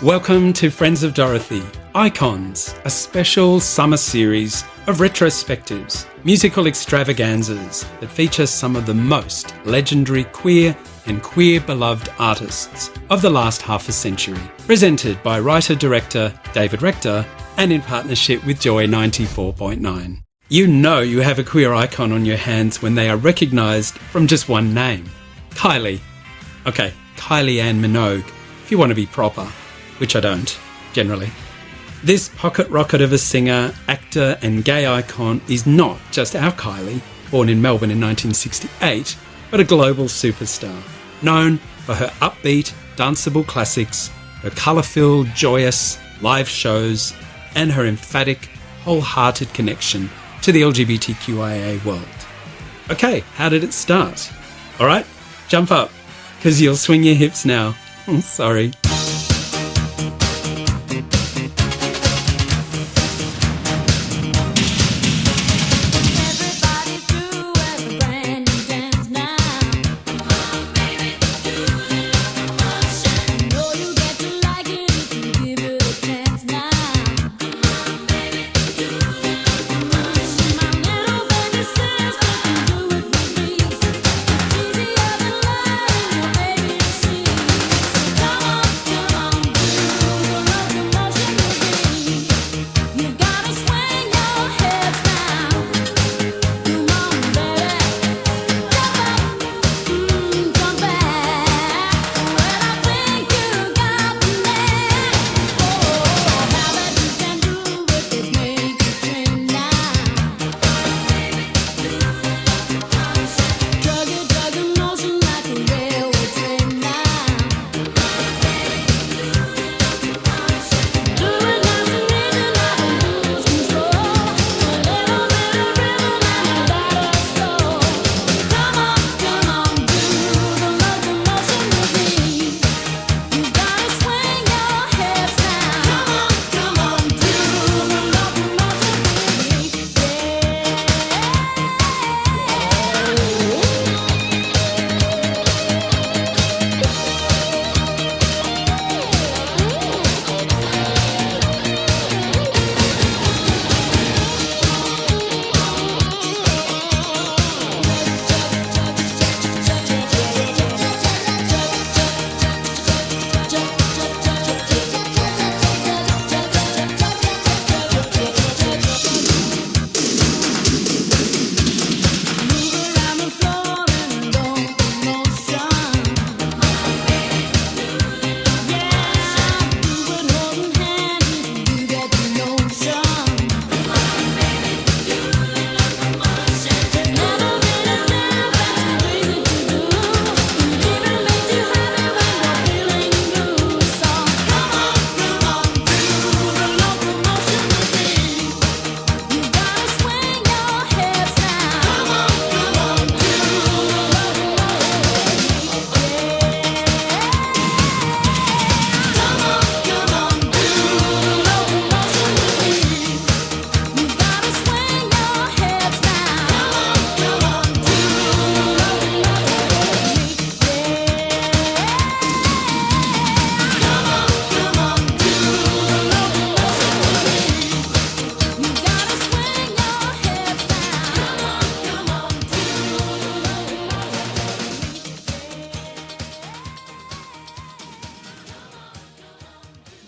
Welcome to Friends of Dorothy, Icons, a special summer series of retrospectives, musical extravaganzas that feature some of the most legendary queer and queer beloved artists of the last half a century, presented by writer-director David Rector and in partnership with Joy 94.9. You know you have a queer icon on your hands when they are recognised from just one name. KYLIE. Okay, KYLIE Ann Minogue, if you want to be proper, which I don't, generally. This pocket rocket of a singer, actor and gay icon is not just our KYLIE, born in Melbourne in 1968, but a global superstar, known for her upbeat, danceable classics, her colour-filled, joyous live shows, and her emphatic, wholehearted connection to the LGBTQIA world. Okay, how did it start? Alright, jump up, because you'll swing your hips now. Sorry.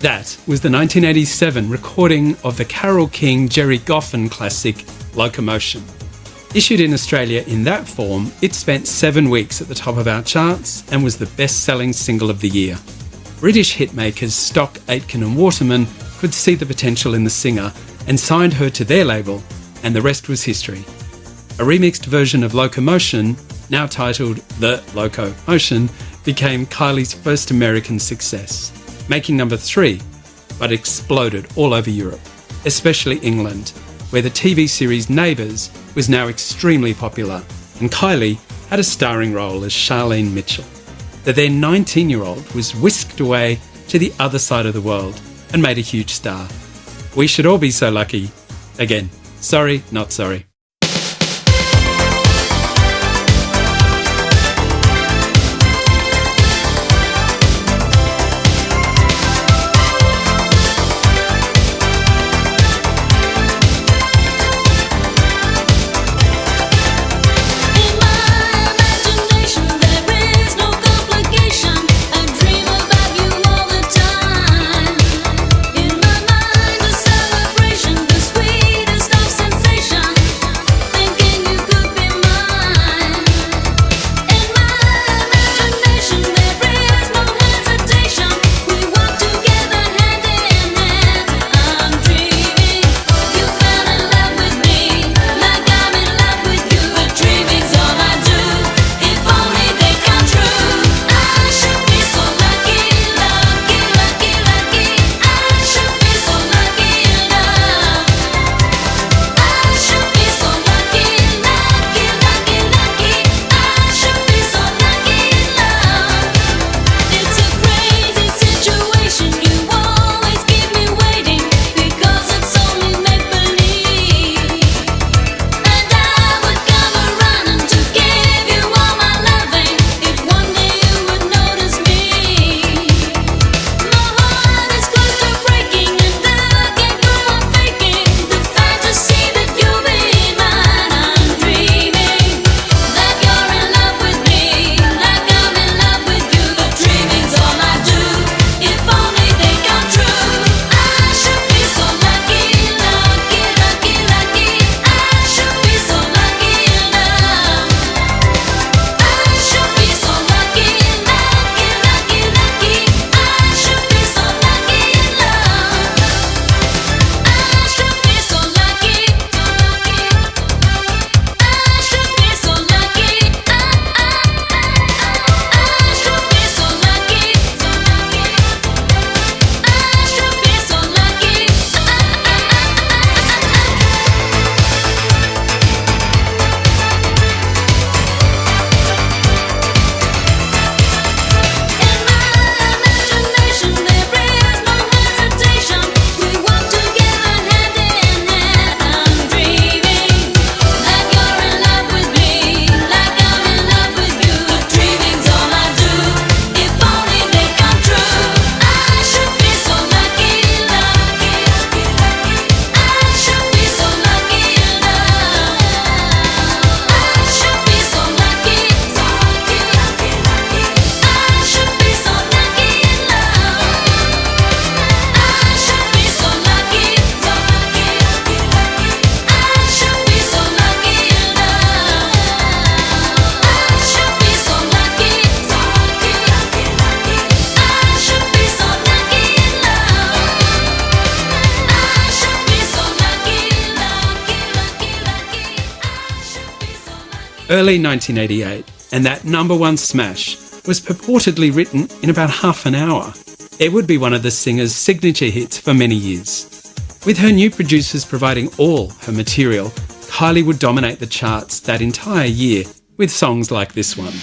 That was the 1987 recording of the Carole King Jerry Goffin classic Locomotion. Issued in Australia in that form, it spent 7 weeks at the top of our charts and was the best-selling single of the year. British hitmakers Stock, Aitken and Waterman could see the potential in the singer and signed her to their label, and the rest was history. A remixed version of Locomotion, now titled The Loco Motion, became KYLIE's first American success, making number 3, but exploded all over Europe, especially England, where the TV series Neighbours was now extremely popular, and KYLIE had a starring role as Charlene Mitchell. The then 19-year-old was whisked away to the other side of the world and made a huge star. We should all be so lucky. Again, sorry, not sorry. early 1988, and that number one smash was purportedly written in about half an hour. It would be one of the singer's signature hits for many years. With her new producers providing all her material, KYLIE would dominate the charts that entire year with songs like this one.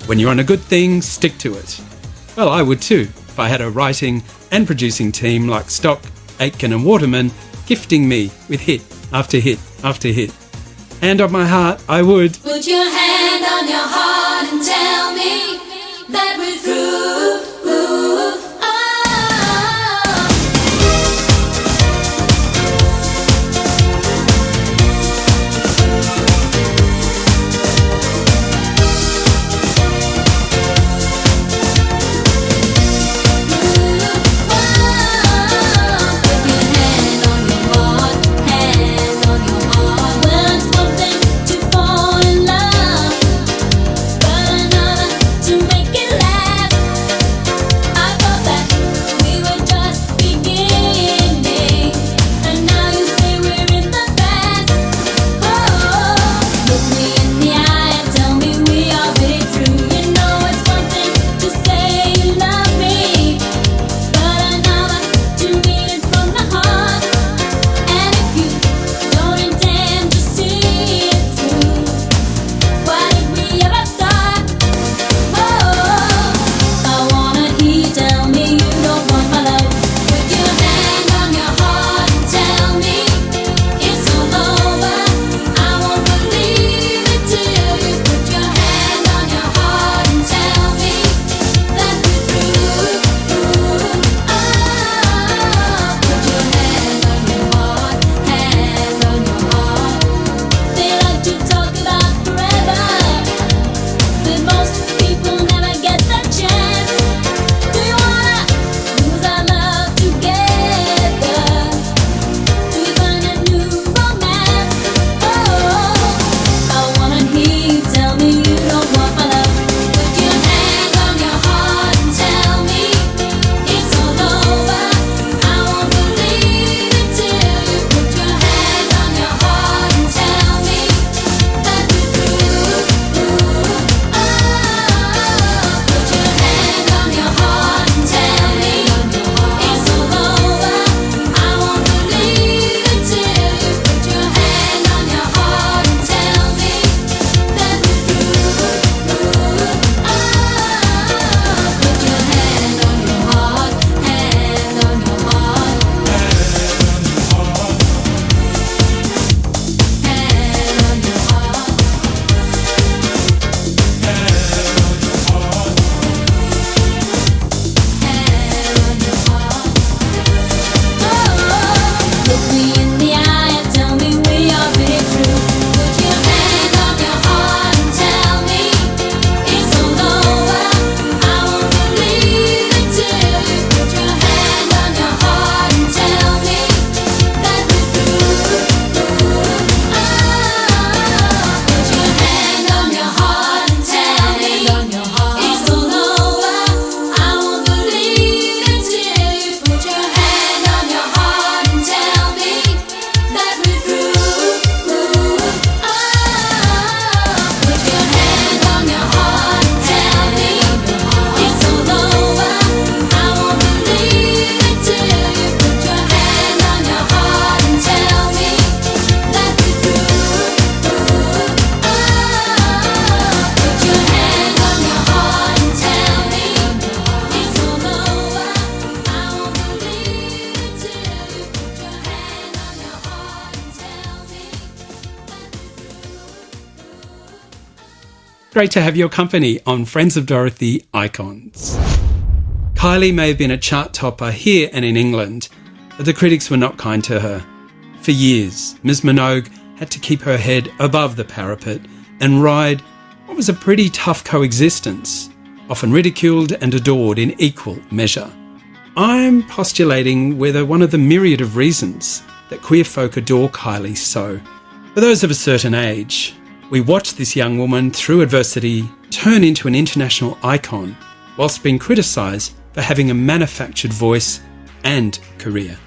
When you're on a good thing, stick to it. Well, I would too, if I had a writing and producing team like Stock, Aitken and Waterman gifting me with hit after hit after hit. Hand on my heart, I would. Put your hand on your heart and tell me that we're through. Great to have your company on Friends of Dorothy Icons. KYLIE may have been a chart topper here and in England, but the critics were not kind to her. For years, Ms. Minogue had to keep her head above the parapet and ride what was a pretty tough coexistence, often ridiculed and adored in equal measure. I'm postulating whether one of the myriad of reasons that queer folk adore KYLIE so. For those of a certain age, we watched this young woman through adversity turn into an international icon whilst being criticised for having a manufactured voice and career.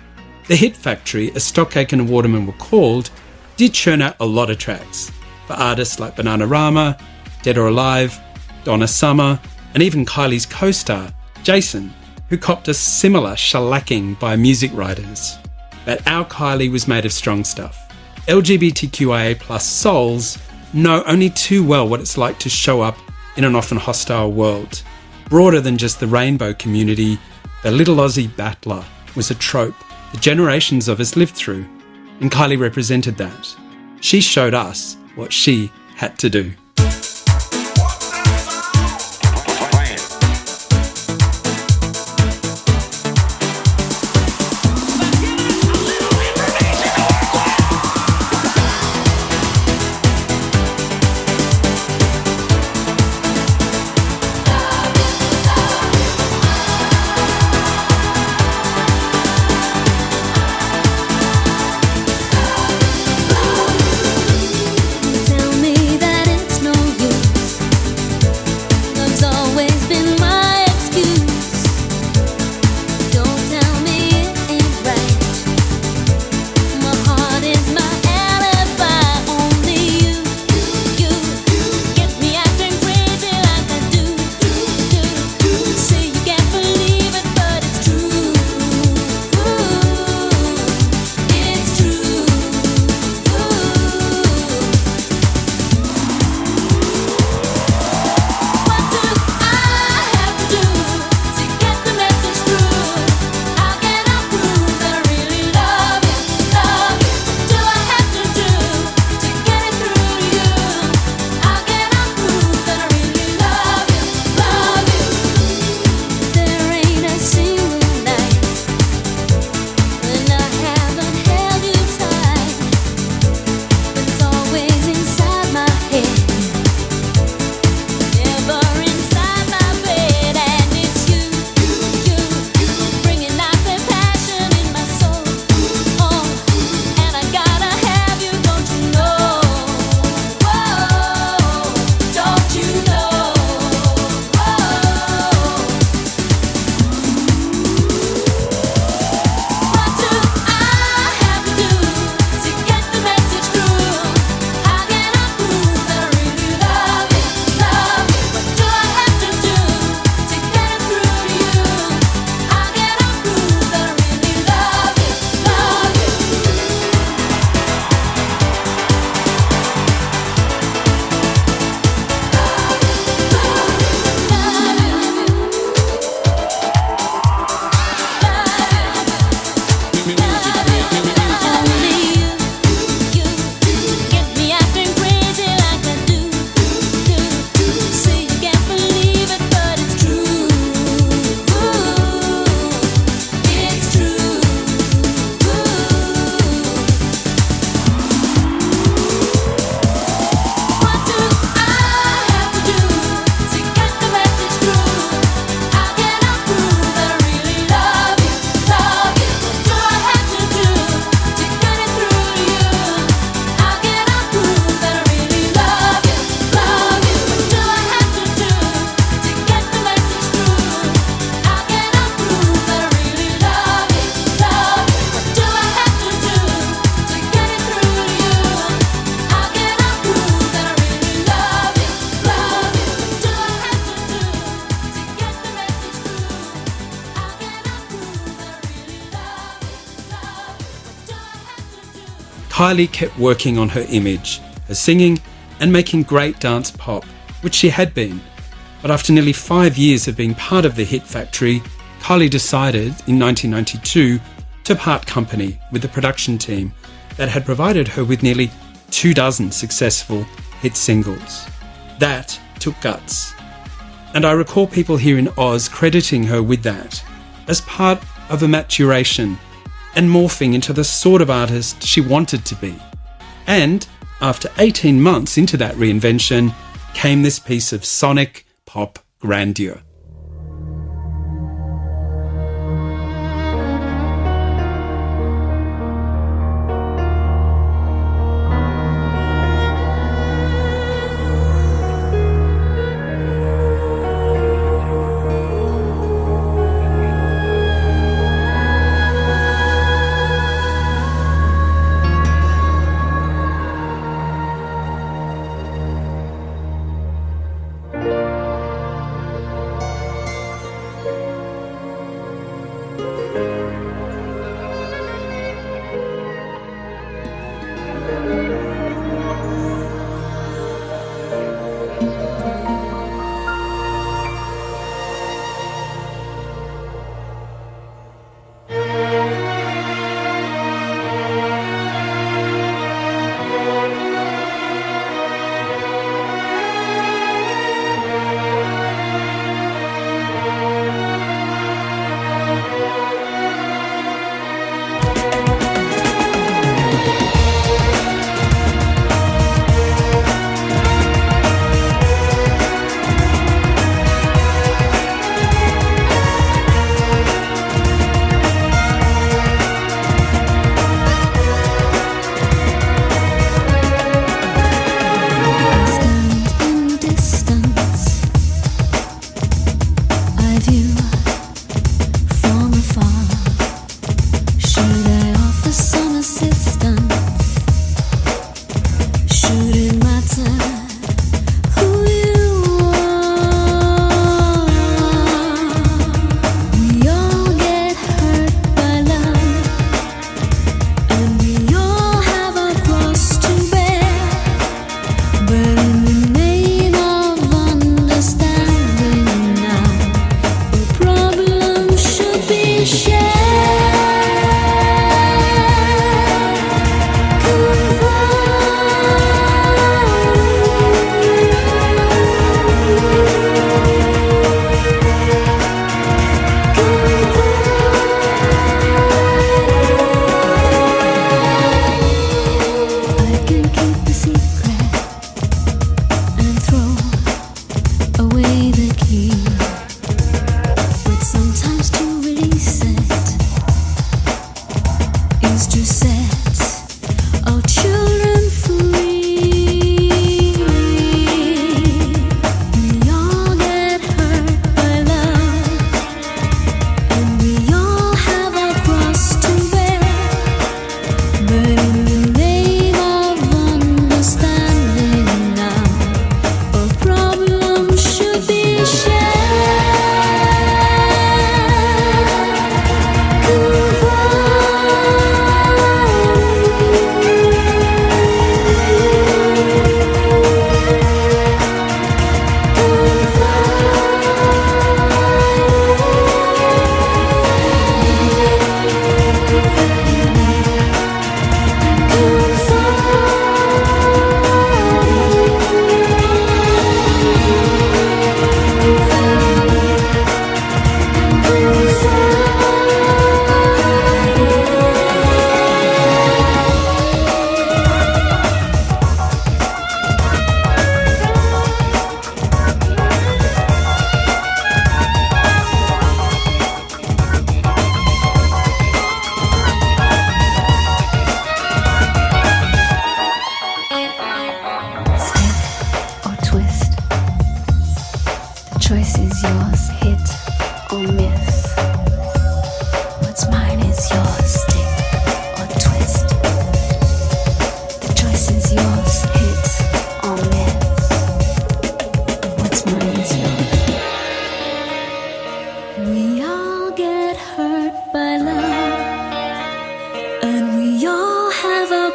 The Hit Factory, as Stockaken and Waterman were called, did churn out a lot of tracks for artists like Bananarama, Dead or Alive, Donna Summer, and even KYLIE's co-star, Jason, who copped a similar shellacking by music writers. But our KYLIE was made of strong stuff. LGBTQIA+ souls know only too well what it's like to show up in an often hostile world. Broader than just the rainbow community, the little Aussie battler was a trope that generations of us lived through, and KYLIE represented that. She showed us what she had to do. KYLIE kept working on her image, her singing, and making great dance pop, which she had been. But after nearly 5 years of being part of the Hit Factory, KYLIE decided in 1992 to part company with the production team that had provided her with nearly 24 successful hit singles. That took guts. And I recall people here in Oz crediting her with that, as part of a maturation and morphing into the sort of artist she wanted to be. And after 18 months into that reinvention came this piece of sonic pop grandeur.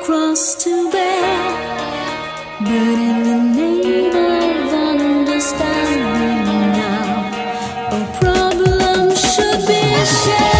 cross to bear, but in the name of understanding now, a problem should be shared.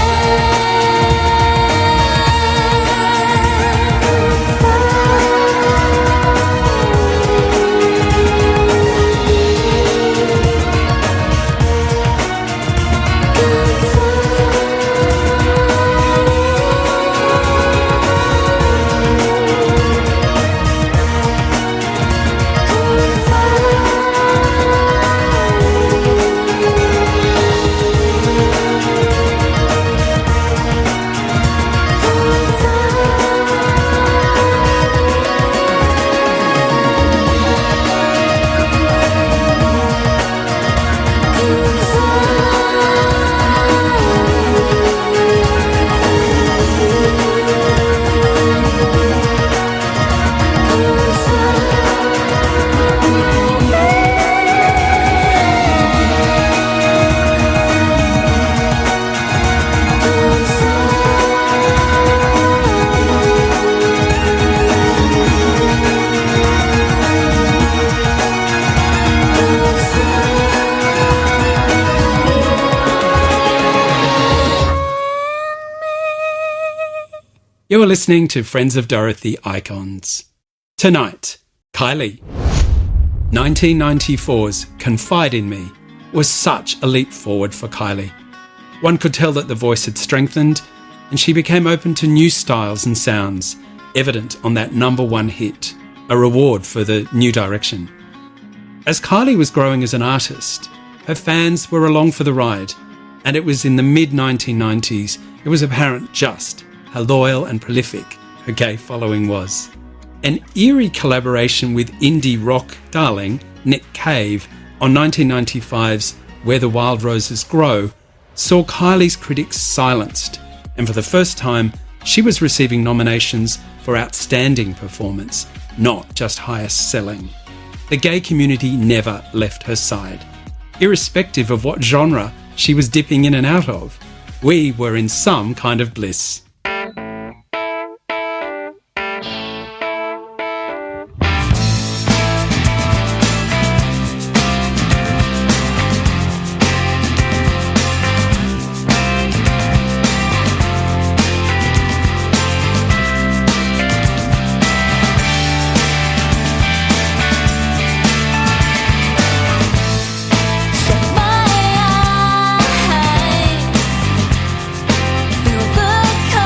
You are listening to Friends of Dorothy Icons. Tonight, KYLIE. 1994's Confide in Me was such a leap forward for KYLIE. One could tell that the voice had strengthened and she became open to new styles and sounds, evident on that #1 hit, a reward for the new direction. As KYLIE was growing as an artist, her fans were along for the ride, and it was in the mid-1990s it was apparent just how loyal and prolific her gay following was. An eerie collaboration with indie rock darling Nick Cave on 1995's Where the Wild Roses Grow saw KYLIE's critics silenced, and for the first time she was receiving nominations for Outstanding Performance, not just Highest Selling. The gay community never left her side. Irrespective of what genre she was dipping in and out of, we were in some kind of bliss. Feel the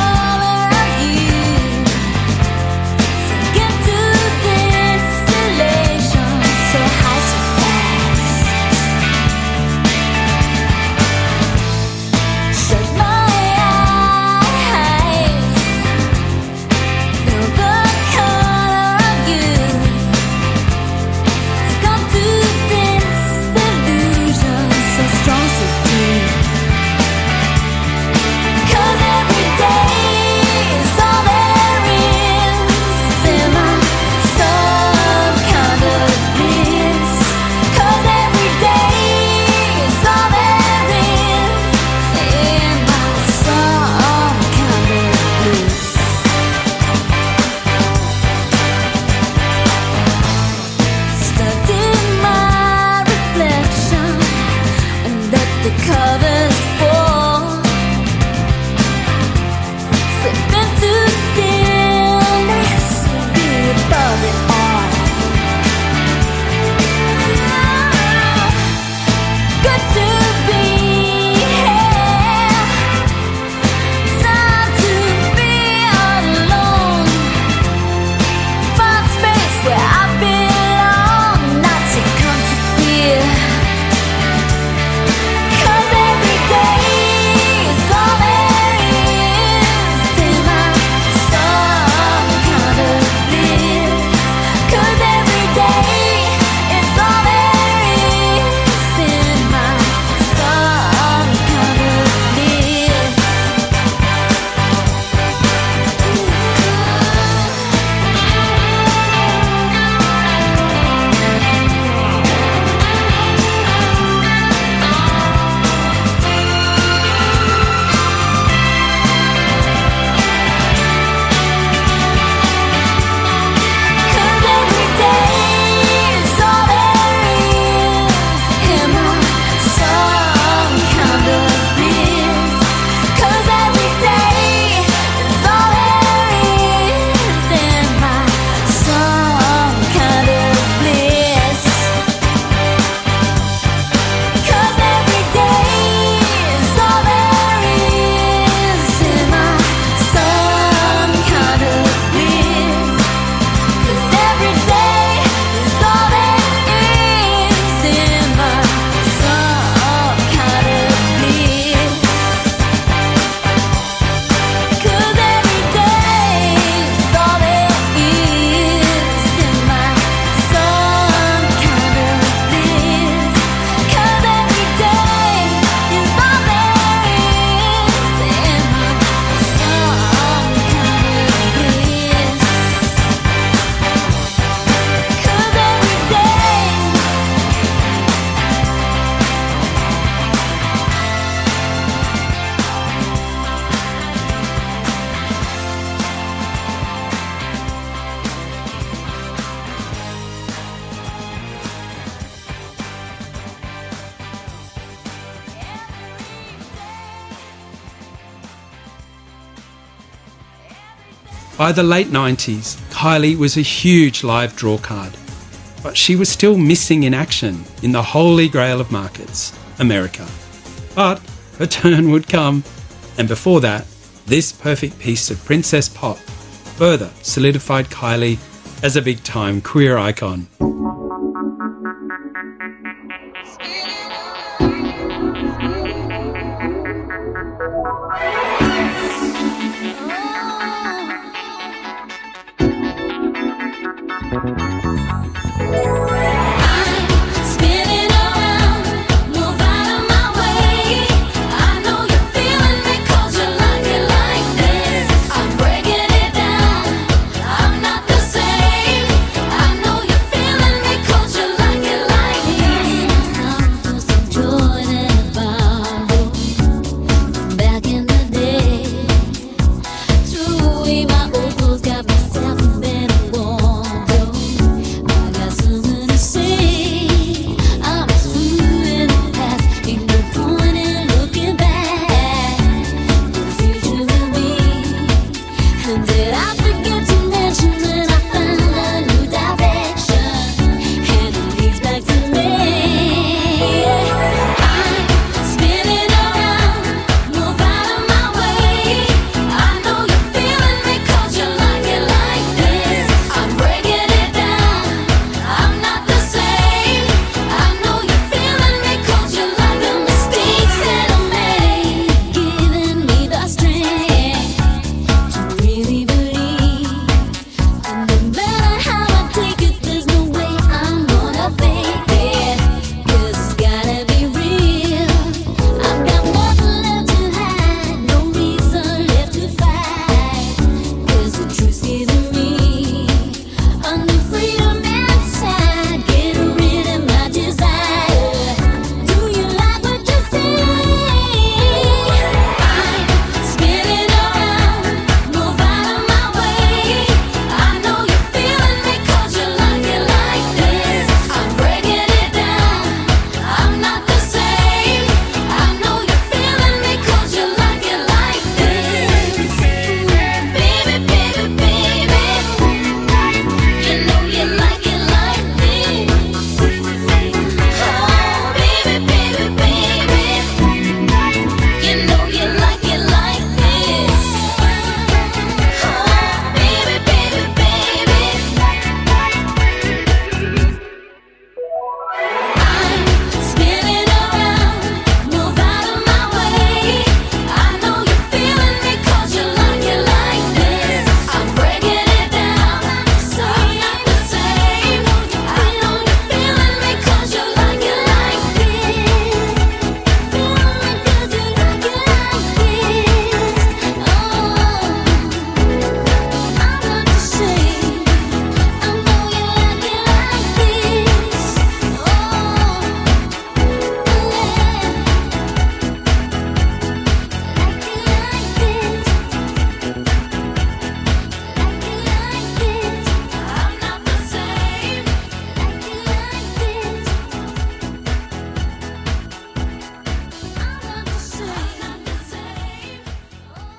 By the late 90s, Kylie was a huge live draw card, but she was still missing in action in the holy grail of markets, America. But her turn would come, and before that, this perfect piece of princess pop further solidified Kylie as a big-time queer icon.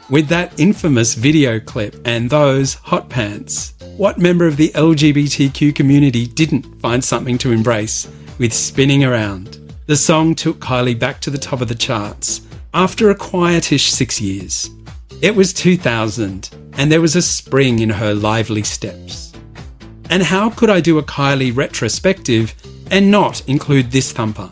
With that infamous video clip and those hot pants, what member of the LGBTQ community didn't find something to embrace with Spinning Around? The song took Kylie back to the top of the charts after a quietish 6 years. It was 2000 and there was a spring in her lively steps. And how could I do a Kylie retrospective and not include this thumper?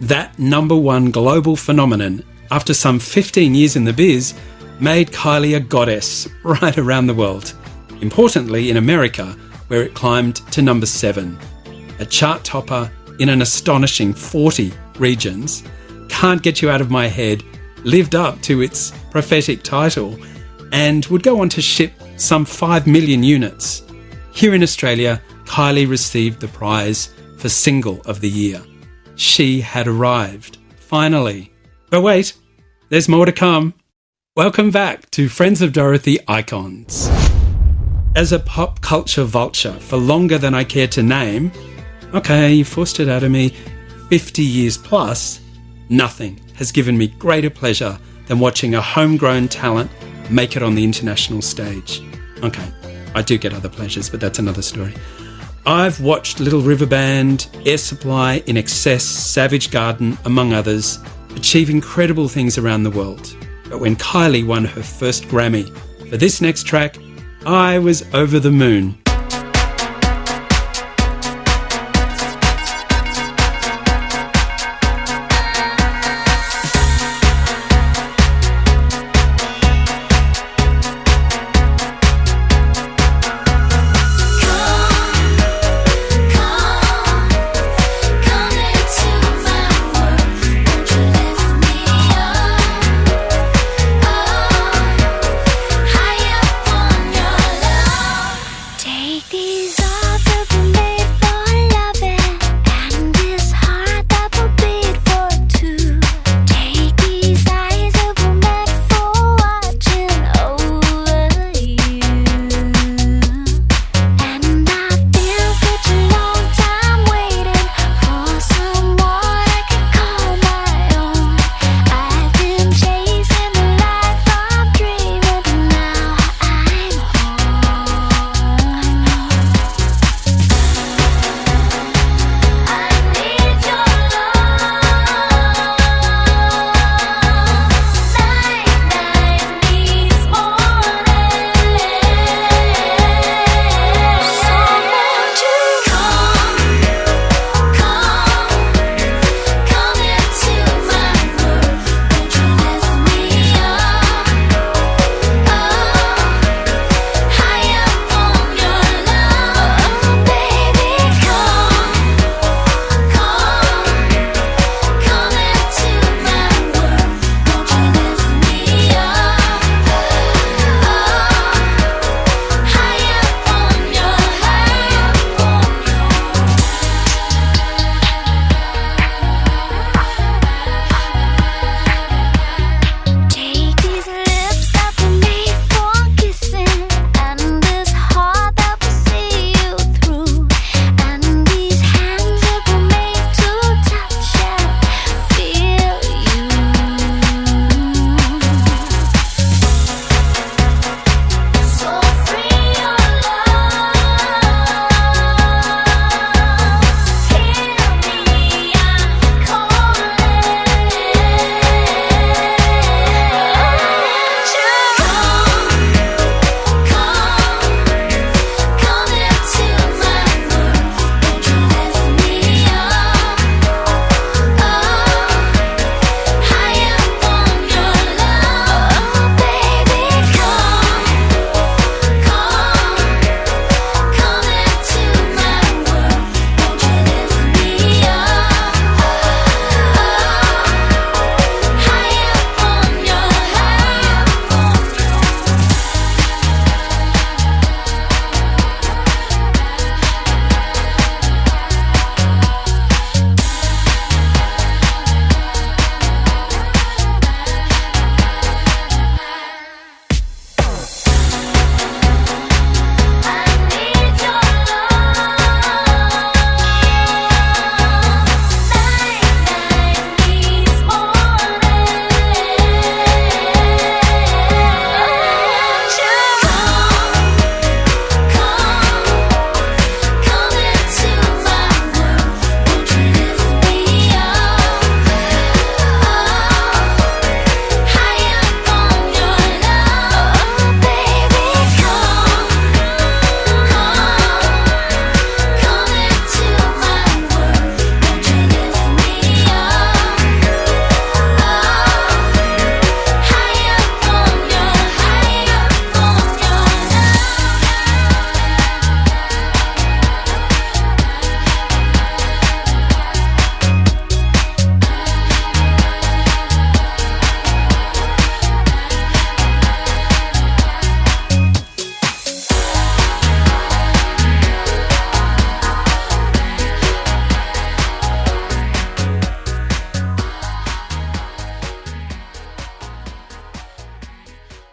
That #1 global phenomenon, after some 15 years in the biz, made KYLIE a goddess right around the world. Importantly, in America, where it climbed to #7. A chart topper in an astonishing 40 regions, Can't Get You Out of My Head lived up to its prophetic title and would go on to ship some 5 million units. Here in Australia, KYLIE received the prize for Single of the Year. She had arrived, finally. But wait, there's more to come. Welcome back to Friends of Dorothy Icons. As a pop culture vulture for longer than I care to name, okay, you forced it out of me, 50 years plus, nothing has given me greater pleasure than watching a homegrown talent make it on the international stage. Okay, I do get other pleasures, but that's another story. I've watched Little River Band, Air Supply, In Excess, Savage Garden, among others, achieve incredible things around the world. But when KYLIE won her first Grammy for this next track, I was over the moon. Take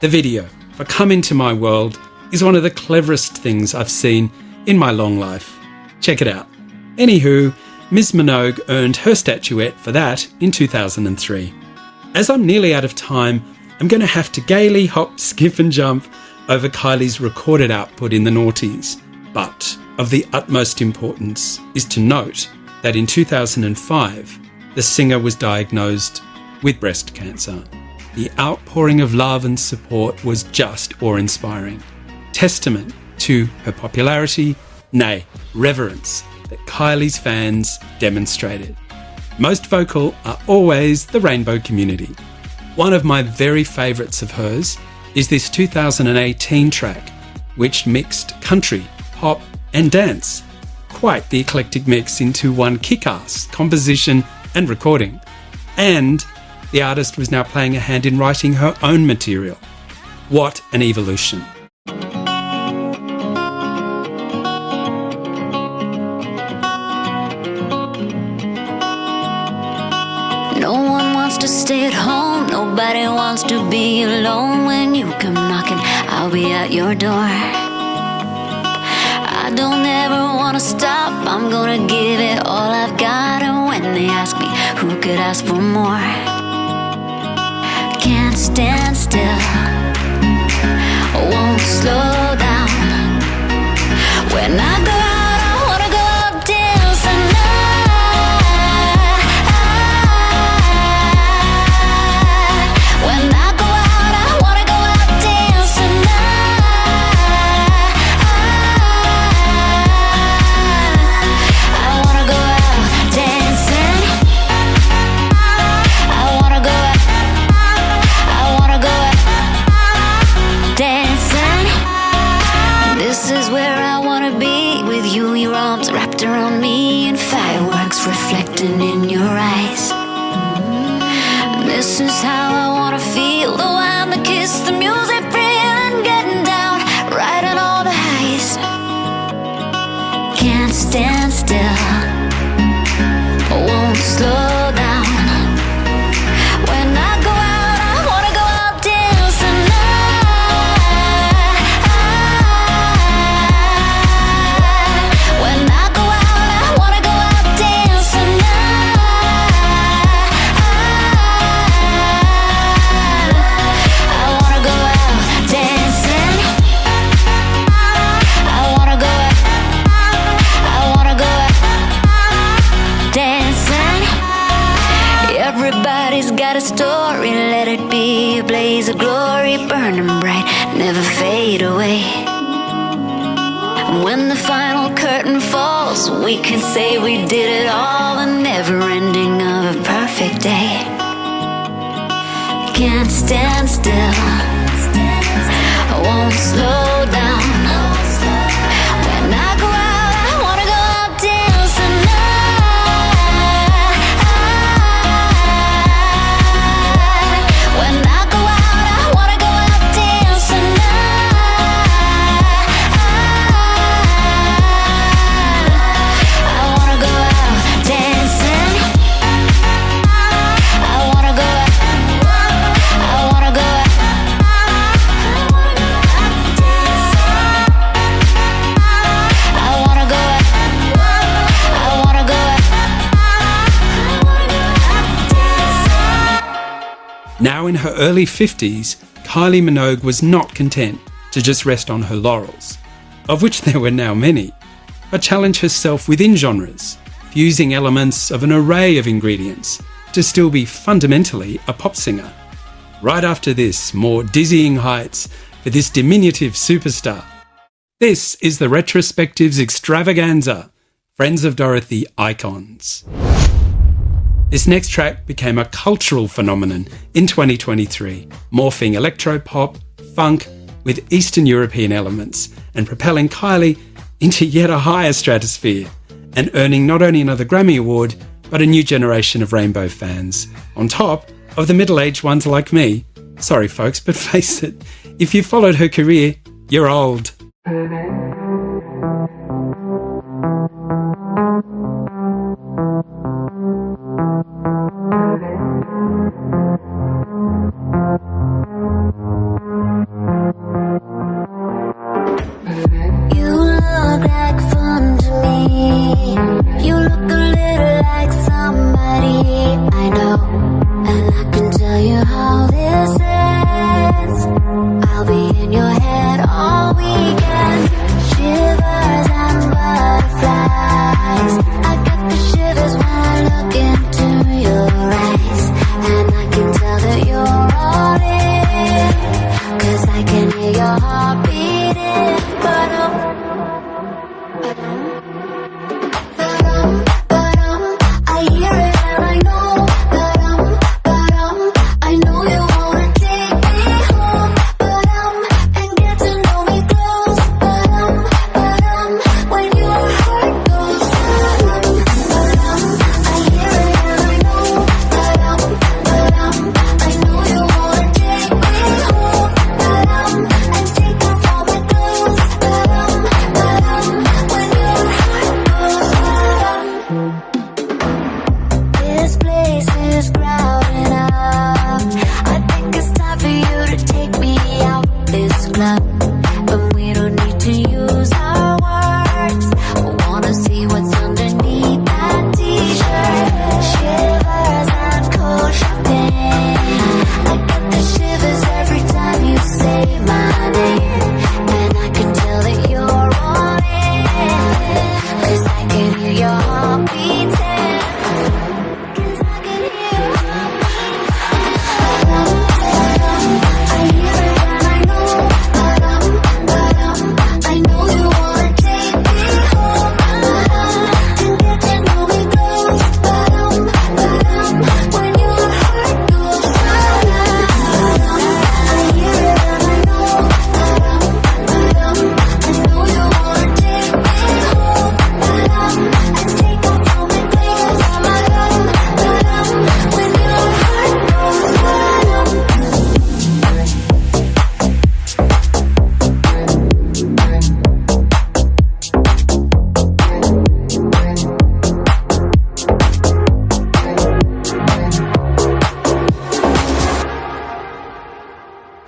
The video for Come Into My World is one of the cleverest things I've seen in my long life. Check it out. Anywho, Ms. Minogue earned her statuette for that in 2003. As I'm nearly out of time, I'm going to have to gaily hop, skip and jump over KYLIE's recorded output in the noughties. But of the utmost importance is to note that in 2005, the singer was diagnosed with breast cancer. The outpouring of love and support was just awe-inspiring. Testament to her popularity, nay, reverence, that KYLIE's fans demonstrated. Most vocal are always the rainbow community. One of my very favourites of hers is this 2018 track, which mixed country, pop and dance. Quite the eclectic mix into one kick-ass composition and recording. And the artist was now playing a hand in writing her own material. What an evolution. No one wants to stay at home, nobody wants to be alone. When you come knocking, I'll be at your door. I don't ever wanna stop, I'm gonna give it all I've got. And when they ask me, who could ask for more? Can't stand still, won't slow down. When I go out, I wanna go out dancing. When I go out, I wanna go out dancing. I wanna go out dancing. I wanna go out dancing. This is where I wanna be with you, your arms wrapped around me, and fireworks reflecting in your eyes. This is how I wanna feel, the wine, the kiss, the music, real and getting down, riding all the highs. Can't stand still, won't slow down. When I go out, I wanna go out dancing. When I go out, I wanna go out dancing. I wanna go out dancing. I wanna go out. I wanna go out dancing. Everybody's got a story, let it be a blaze of glory, burning bright, never fade away. When the final curtain falls, we can say we did it all, the never ending of a perfect day. Can't stand still, I won't slow down. When I go out, I wanna go out dancing. When I go out, I wanna go out dancing. I wanna go out dancing. I wanna go out. I wanna go out. I wanna go out dancing. I wanna go out. I wanna go out. I wanna go out dancing. Now in her early 50s, Kylie Minogue was not content to just rest on her laurels, of which there were now many, but challenge herself within genres, fusing elements of an array of ingredients to still be fundamentally a pop singer. Right after this, more dizzying heights for this diminutive superstar. This is the Retrospectives Extravaganza, Friends of Dorothy Icons. This next track became a cultural phenomenon in 2023, morphing electro-pop, funk with Eastern European elements and propelling KYLIE into yet a higher stratosphere and earning not only another Grammy Award, but a new generation of Rainbow fans, on top of the middle-aged ones like me. Sorry folks, but face it, if you followed her career, you're old.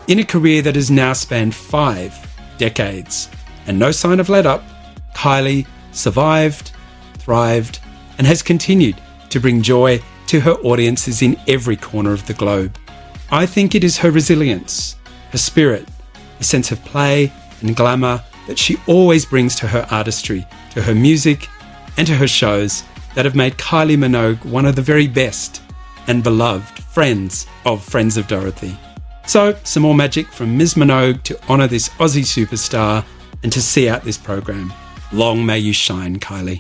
In a career that has now spanned 5 decades and no sign of let up, KYLIE survived, thrived, and has continued to bring joy to her audiences in every corner of the globe. I think it is her resilience, her spirit, a sense of play and glamour that she always brings to her artistry, to her music, and to her shows that have made Kylie Minogue one of the very best and beloved friends of Friends of Dorothy. So, some more magic from Ms. Minogue to honour this Aussie superstar and to see out this program. Long may you shine, Kylie.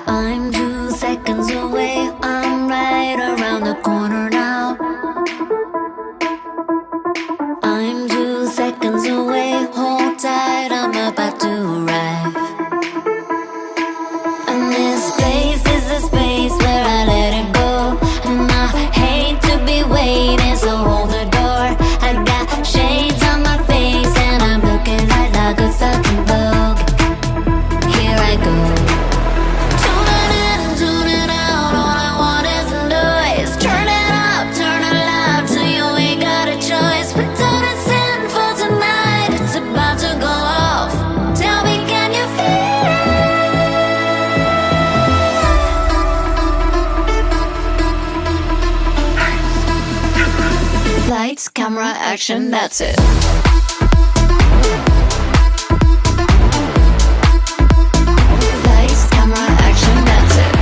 I'm 2 seconds away, I'm right around the corner now. I'm 2 seconds away, hold tight, I'm about to arrive. And this space is a space where I let it go. And I hate to be waiting, so hold the door. I got shades on my face and I'm looking like a certain Vogue. Here I go. Tune it in, tune it out, all I want is noise. Turn it up, turn it loud, till you ain't got a choice. But don't it's in for tonight, it's about to go off. Tell me, can you feel it? Lights, camera, action, that's it. Lights, camera, action, that's it.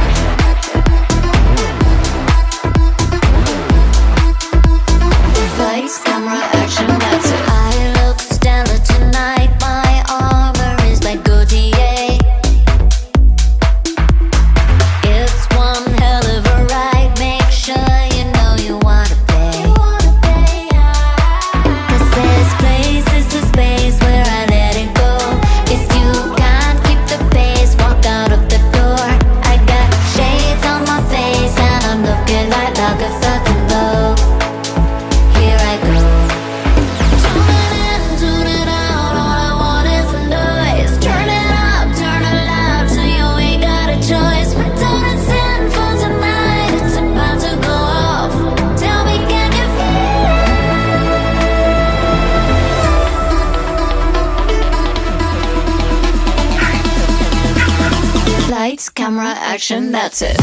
Lights, camera, action, that's it. I look stellar tonight, my armor is like Gautier. It's one hell of a ride, make sure you know you wanna pay. 'Cause this place is the space where I let it go. If you can't keep the pace, walk out of the door. I got shades on my face and I'm looking like a fucking Vogue. Here I go. Tune it in, tune it out, all I want is noise. Turn it up, turn it loud, till you ain't got a choice. But don't it's in for tonight, it's about to go off. Tell me, can you feel it? Lights, camera, action, that's it.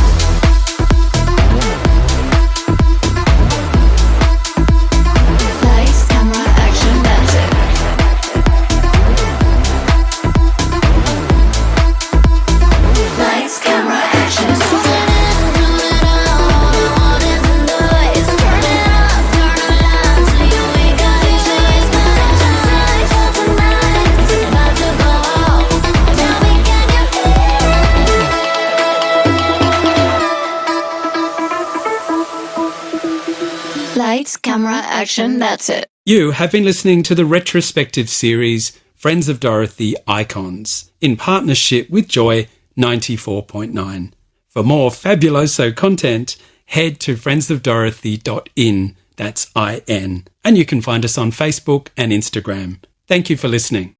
Lights, camera, action, that's it. Lights, camera, action. Tune it in, tune it out, all I want is noise. Turn it up, turn it loud, till you ain't got a choice. But don't you say for tonight, it's about to go off. Tell me, can you feel it? Lights, camera, action, that's it. You have been listening to the retrospective series Friends of Dorothy Icons in partnership with Joy 94.9. For more fabuloso content, head to friendsofdorothy.in, that's IN, and you can find us on Facebook and Instagram. Thank you for listening.